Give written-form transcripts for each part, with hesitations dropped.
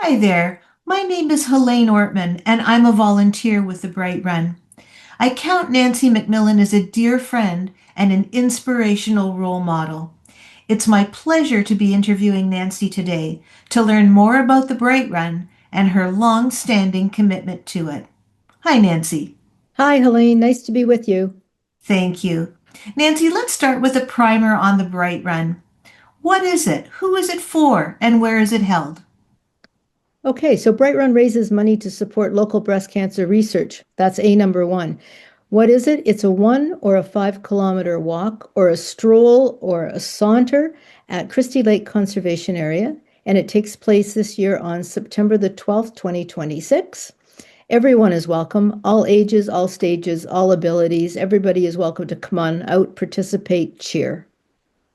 Hi there. My name is Helene Ortman, and I'm a volunteer with the Bright Run. I count Nancy McMillan as a dear friend and an inspirational role model. It's my pleasure to be interviewing Nancy today to learn more about the Bright Run and her long-standing commitment to it. Hi, Nancy. Hi, Helene. Nice to be with you. Thank you. Nancy, let's start with a primer on the Bright Run. What is it? Who is it for? And where is it held? Okay, so Bright Run raises money to support local breast cancer research. That's A number one. What is it? It's a 1 or a 5 kilometer walk or a stroll or a saunter at Christie Lake Conservation Area. And it takes place this year on September the 12th, 2026. Everyone is welcome, all ages, all stages, all abilities. Everybody is welcome to come on out, participate, cheer.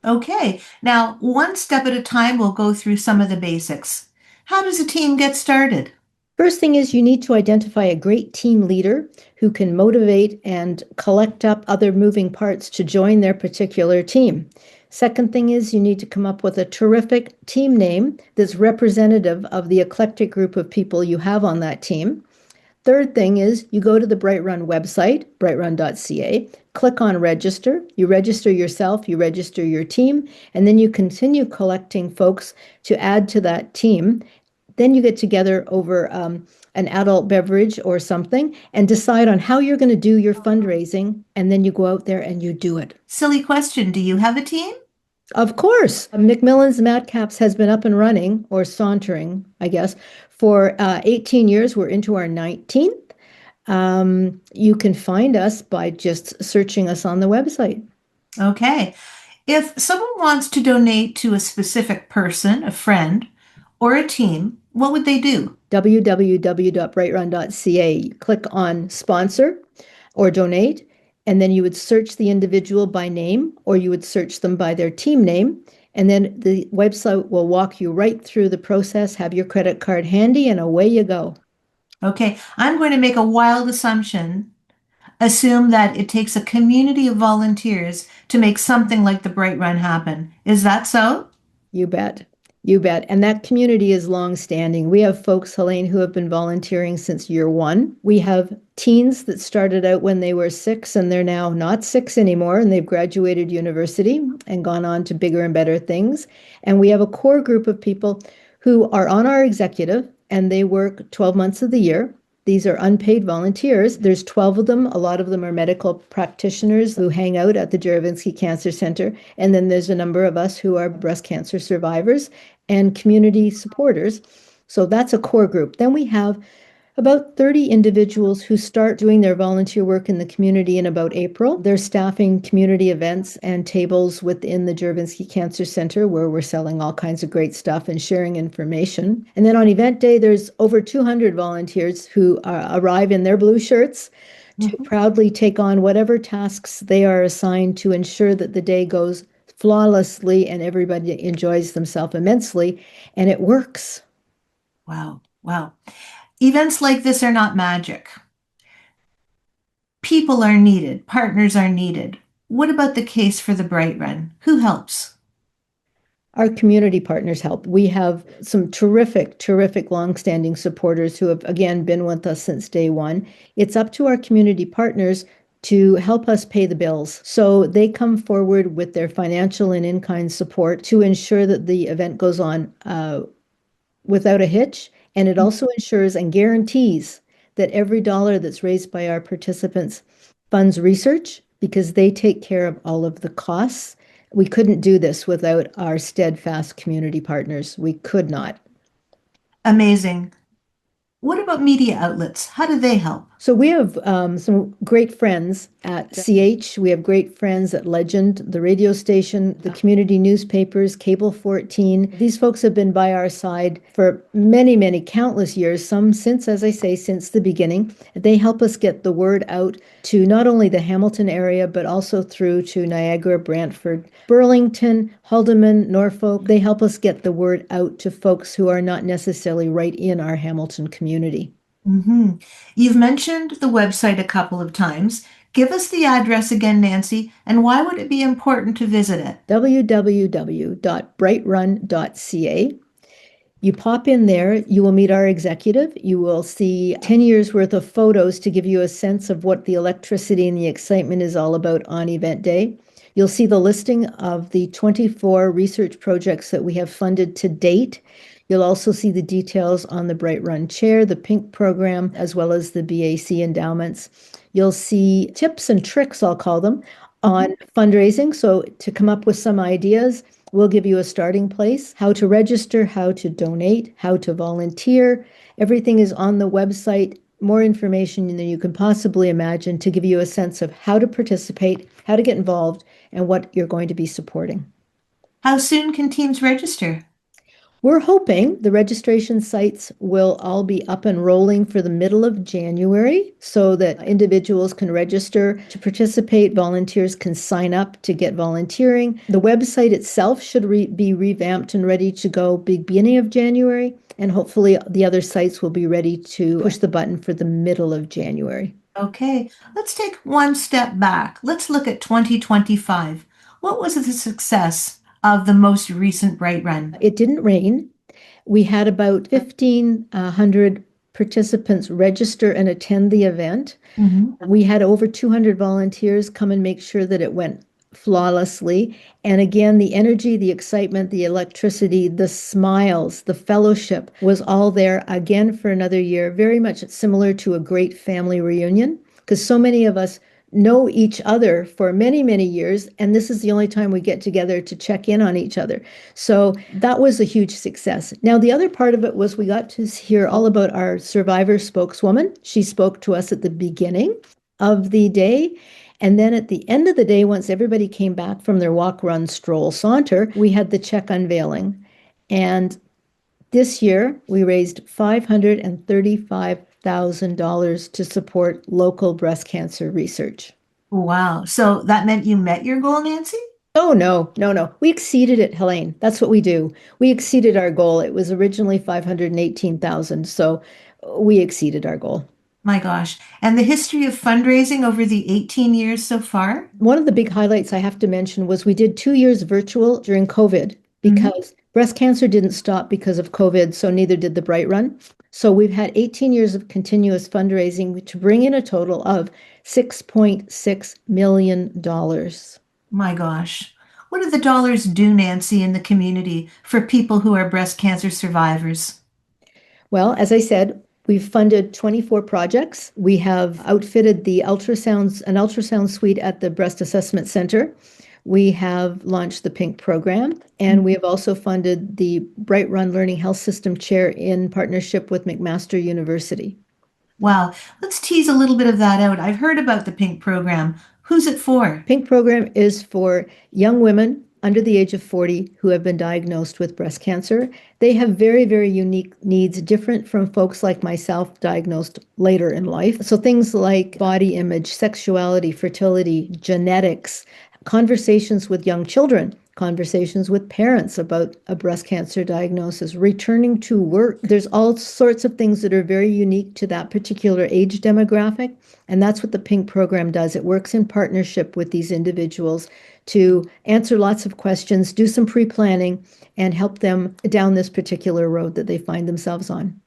Okay, now one step at a time, we'll go through some of the basics. How does a team get started? First thing is you need to identify a great team leader who can motivate and collect up other moving parts to join their particular team. Second thing is you need to come up with a terrific team name that's representative of the eclectic group of people you have on that team. Third thing is you go to the Bright Run website, brightrun.ca, click on register, you register yourself, you register your team, and then you continue collecting folks to add to that team. Then you get together over an adult beverage or something and decide on how you're going to do your fundraising. And then you go out there and you do it. Silly question, do you have a team? Of course, McMillan's Madcaps has been up and running, or sauntering, I guess, for 18 years. We're into our 19th. You can find us by just searching us on the website. Okay. If someone wants to donate to a specific person, a friend, or a team, what would they do? www.brightrun.ca. Click on sponsor or donate, and then you would search the individual by name or you would search them by their team name. And then the website will walk you right through the process, have your credit card handy, and away you go. Okay, I'm going to make a wild assumption. Assume that it takes a community of volunteers to make something like the Bright Run happen. Is that so? You bet. You bet. And that community is long-standing. We have folks, Helene, who have been volunteering since year one. We have teens that started out when they were 6 and they're now not 6 anymore and they've graduated university and gone on to bigger and better things. And we have a core group of people who are on our executive and they work 12 months of the year. These are unpaid volunteers. There's 12 of them. A lot of them are medical practitioners who hang out at the Jaravinsky Cancer Center. And then there's a number of us who are breast cancer survivors and community supporters. So that's a core group. Then we have about 30 individuals who start doing their volunteer work in the community in about April. They're staffing community events and tables within the Juravinsky Cancer Center where we're selling all kinds of great stuff and sharing information. And then on event day, there's over 200 volunteers who arrive in their blue shirts to Mhm. proudly take on whatever tasks they are assigned to ensure that the day goes flawlessly and everybody enjoys themselves immensely. And it works. Wow, wow. Events like this are not magic. People are needed, partners are needed. What about the case for the Bright Run? Who helps? Our community partners help. We have some terrific longstanding supporters who have, again, been with us since day one. It's up to our community partners to help us pay the bills. So they come forward with their financial and in-kind support to ensure that the event goes on without a hitch. And it also ensures and guarantees that every dollar that's raised by our participants funds research because they take care of all of the costs. We couldn't do this without our steadfast community partners. We could not. Amazing. What about media outlets? How do they help? So we have some great friends at CH. We have great friends at Legend, the radio station, the community newspapers, Cable 14. These folks have been by our side for many countless years, some since, as I say, since the beginning. They help us get the word out to not only the Hamilton area, but also through to Niagara, Brantford, Burlington, Haldimand, Norfolk. They help us get the word out to folks who are not necessarily right in our Hamilton community. Hmm. You've mentioned the website a couple of times. Give us the address again, Nancy, and why would it be important to visit it? www.brightrun.ca. You pop in there, you will meet our executive. You will see 10 years worth of photos to give you a sense of what the electricity and the excitement is all about on event day. You'll see the listing of the 24 research projects that we have funded to date. You'll also see the details on the Bright Run Chair, the PINK program, as well as the BAC endowments. You'll see tips and tricks, I'll call them, on fundraising. So to come up with some ideas, we'll give you a starting place, how to register, how to donate, how to volunteer. Everything is on the website, more information than you can possibly imagine to give you a sense of how to participate, how to get involved, and what you're going to be supporting. How soon can teams register? We're hoping the registration sites will all be up and rolling for the middle of January so that individuals can register to participate. Volunteers can sign up to get volunteering. The website itself should be revamped and ready to go beginning of January, and hopefully the other sites will be ready to push the button for the middle of January. Okay, let's take one step back. Let's look at 2025. What was the success of the most recent Bright Run? It didn't rain. We had about 1,500 participants register and attend the event. Mhm. We had over 200 volunteers come and make sure that it went flawlessly. And again, the energy, the excitement, the electricity, the smiles, the fellowship was all there again for another year, very much similar to a great family reunion, because so many of us know each other for many, many years, and this is the only time we get together to check in on each other. So that was a huge success. Now, the other part of it was we got to hear all about our survivor spokeswoman. She spoke to us at the beginning of the day. And then at the end of the day, once everybody came back from their walk, run, stroll, saunter, we had the check unveiling. And this year, we raised $535,000 to support local breast cancer research. Wow. So that meant you met your goal, Nancy? Oh, no, no, no. We exceeded it, Helene. That's what we do. We exceeded our goal. It was originally 518,000, so we exceeded our goal. My gosh. And the history of fundraising over the 18 years so far? One of the big highlights I have to mention was we did 2 years virtual during COVID Mhm. because breast cancer didn't stop because of COVID, so neither did the Bright Run. So we've had 18 years of continuous fundraising to bring in a total of $6.6 million. My gosh. What do the dollars do, Nancy, in the community for people who are breast cancer survivors? Well, as I said, we've funded 24 projects. We have outfitted the an ultrasound suite at the Breast Assessment Center. We have launched the PINK program, and we have also funded the Bright Run Learning Health System Chair in partnership with McMaster University. Wow. Let's tease a little bit of that out. I've heard about the PINK program. Who's it for? PINK program is for young women under the age of 40 who have been diagnosed with breast cancer. They have very, very unique needs, different from folks like myself diagnosed later in life. So things like body image, sexuality, fertility, genetics, conversations with young children, conversations with parents about a breast cancer diagnosis, returning to work. There's all sorts of things that are very unique to that particular age demographic. And that's what the PINK program does. It works in partnership with these individuals to answer lots of questions, do some pre-planning, and help them down this particular road that they find themselves on.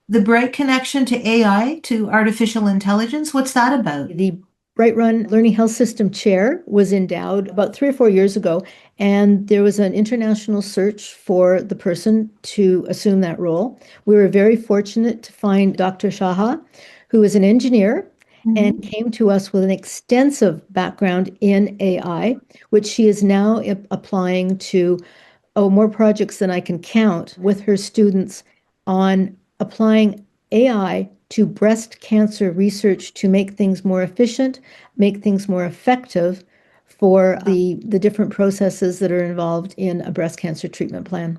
The Bright connection to AI, to artificial intelligence, what's that about? The Bright Run Learning Health System Chair was endowed about 3 or 4 years ago, and there was an international search for the person to assume that role. We were very fortunate to find Dr. Shaha, who is an engineer and Mhm. came to us with an extensive background in AI, which she is now applying to, oh, more projects than I can count with her students on applying AI to breast cancer research to make things more efficient, make things more effective for the different processes that are involved in a breast cancer treatment plan.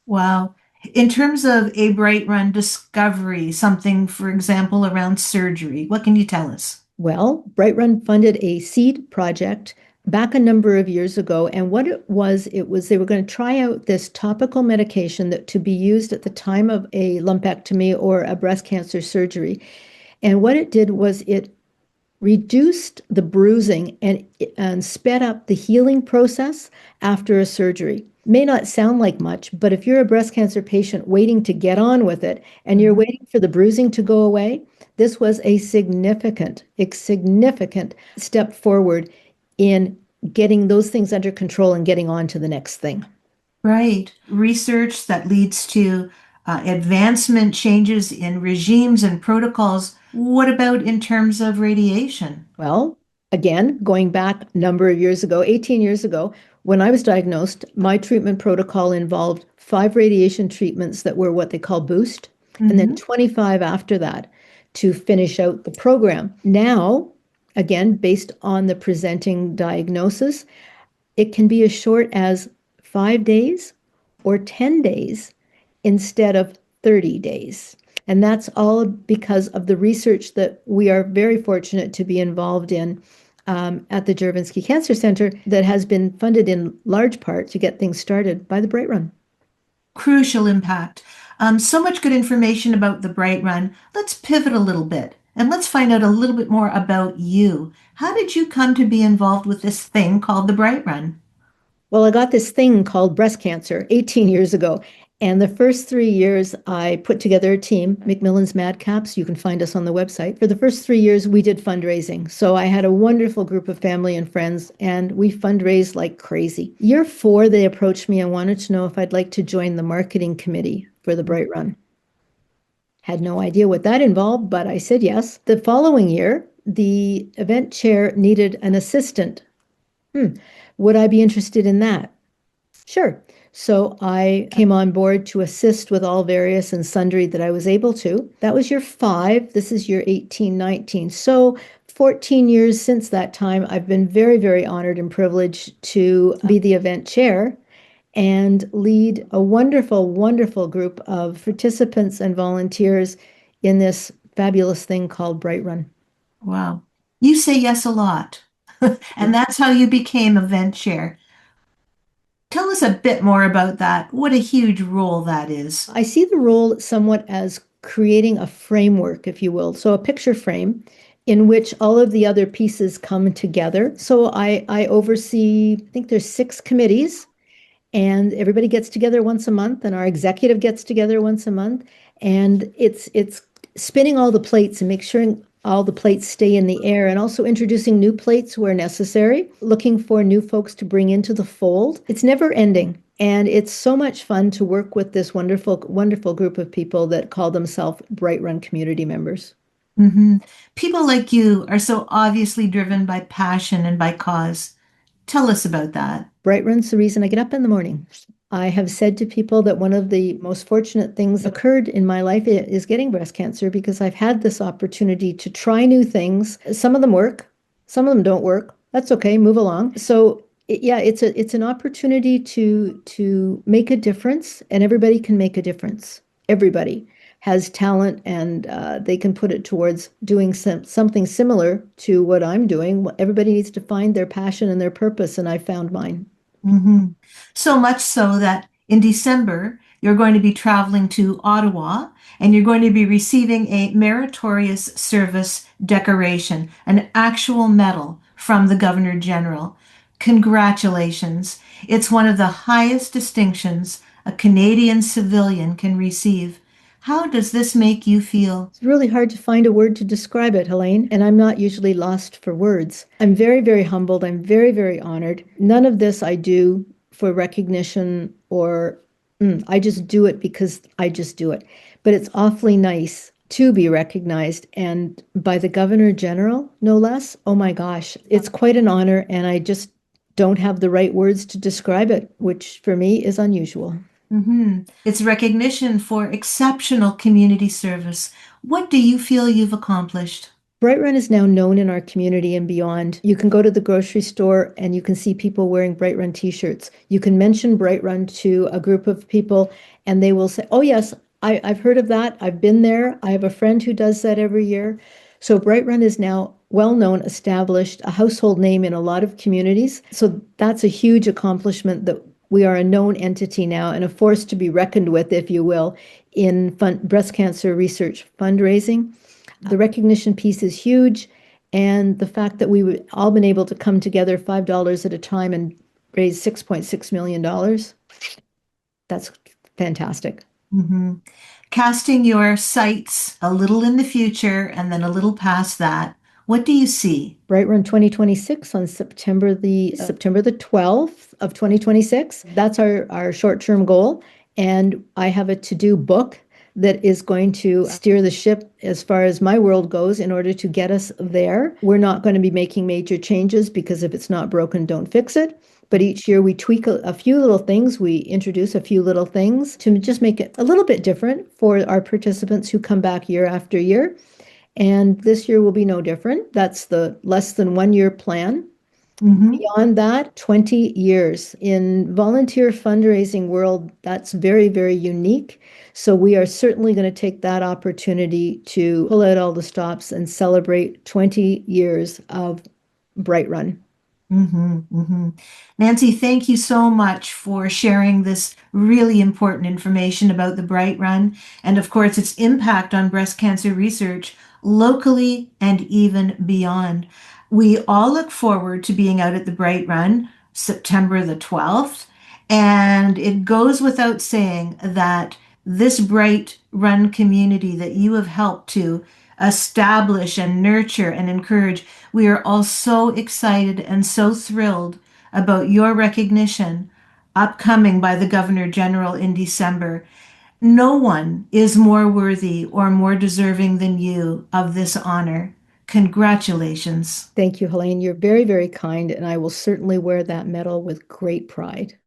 Wow. In terms of a Bright Run discovery, something, for example, around surgery, what can you tell us? Well, Bright Run funded a seed project back a number of years ago, and what it was they were going to try out this topical medication that to be used at the time of a lumpectomy or a breast cancer surgery. And what it did was it reduced the bruising and sped up the healing process after a surgery. May not sound like much, but if you're a breast cancer patient waiting to get on with it and you're Mhm. waiting for the bruising to go away, this was a significant step forward in getting those things under control and getting on to the next thing. Right. Research that leads to advancement changes in regimes and protocols. What about in terms of radiation? Well, again, going back a number of years ago, 18 years ago, when I was diagnosed, my treatment protocol involved 5 radiation treatments that were what they call boost, and then Hmm. 25 after that to finish out the program. Now, again, based on the presenting diagnosis, it can be as short as 5 days or 10 days instead of 30 days. And that's all because of the research that we are very fortunate to be involved in at the Juravinski Cancer Center that has been funded in large part to get things started by the Bright Run. Crucial impact. So much good information about the Bright Run. Let's pivot a little bit and let's find out a little bit more about you. How did you come to be involved with this thing called the Bright Run? Well, I got this thing called breast cancer 18 years ago. And the first 3 years, I put together a team, McMillan's Madcaps. You can find us on the website. For the first 3 years, we did fundraising. So I had a wonderful group of family and friends, and we fundraised like crazy. Year 4, they approached me and wanted to know if I'd like to join the marketing committee for the Bright Run. Had no idea what that involved, but I said yes. The following year, the event chair needed an assistant. Would I be interested in that? Sure. So I came on board to assist with all various and sundry that I was able to. That was year 5. This is year 18, 19. So 14 years since that time, I've been very, very honored and privileged to be the event chair and lead a wonderful, wonderful group of participants and volunteers in this fabulous thing called Bright Run. Wow. You say yes a lot. And that's how you became event chair. Tell us a bit more about that. What a huge role that is. I see the role somewhat as creating a framework, if you will, so a picture frame in which all of the other pieces come together. So I oversee, I think there's 6 committees, and everybody gets together once a month, and our executive gets together once a month, and it's spinning all the plates and make sure all the plates stay in the air, and also introducing new plates where necessary, looking for new folks to bring into the fold. It's never ending. And it's so much fun to work with this wonderful, wonderful group of people that call themselves Bright Run community members. Hmm. People like you are so obviously driven by passion and by cause. Tell us about that. Bright Run's the reason I get up in the morning. I have said to people that one of the most fortunate things occurred in my life is getting breast cancer because I've had this opportunity to try new things. Some of them work, some of them don't work. That's okay, move along. So yeah, it's an opportunity to make a difference, and everybody can make a difference. Everybody has talent, and they can put it towards doing something similar to what I'm doing. Everybody needs to find their passion and their purpose, and I found mine. Hmm. So much so that in December, you're going to be traveling to Ottawa and you're going to be receiving a meritorious service decoration, an actual medal from the Governor General. Congratulations. It's one of the highest distinctions a Canadian civilian can receive. How does this make you feel? It's really hard to find a word to describe it, Helene, and I'm not usually lost for words. I'm very, very humbled. I'm very, very honored. None of this I do for recognition or I just do it because I just do it. But it's awfully nice to be recognized and by the Governor General, no less. Oh my gosh, it's quite an honor, and I just don't have the right words to describe it, which for me is unusual. It's recognition for exceptional community service. What do you feel you've accomplished? Bright Run is now known in our community and beyond. You can go to the grocery store and you can see people wearing Bright Run t-shirts. You can mention Bright Run to a group of people and they will say, oh yes, I've heard of that. I've been there. I have a friend who does that every year. So Bright Run is now well known, established, a household name in a lot of communities. So that's a huge accomplishment that we are a known entity now and a force to be reckoned with, if you will, in breast cancer research fundraising. The recognition piece is huge, And the fact that we've all been able to come together $5 at a time and raise $6.6 million, that's fantastic. Hmm. Casting your sights a little in the future and then a little past that, what do you see? Bright Run 2026 on September the 12th of 2026. That's our short-term goal. And I have a to-do book that is going to steer the ship as far as my world goes in order to get us there. We're not going to be making major changes because if it's not broken, don't fix it. But each year we tweak a few little things. We introduce a few little things to just make it a little bit different for our participants who come back year after year. And this year will be no different. That's the less than 1 year plan. Hmm. Beyond that, 20 years. In volunteer fundraising world, that's very, very unique. So we are certainly going to take that opportunity to pull out all the stops and celebrate 20 years of Bright Run. Hmm. Hmm. Nancy, thank you so much for sharing this really important information about the Bright Run and, of course, its impact on breast cancer research locally and even beyond. We all look forward to being out at the Bright Run September the 12th. And it goes without saying that this Bright Run community that you have helped to establish and nurture and encourage, we are all so excited and so thrilled about your recognition upcoming by the Governor General in December. No one is more worthy or more deserving than you of this honor. Congratulations. Thank you, Helene. You're very, very kind, and I will certainly wear that medal with great pride.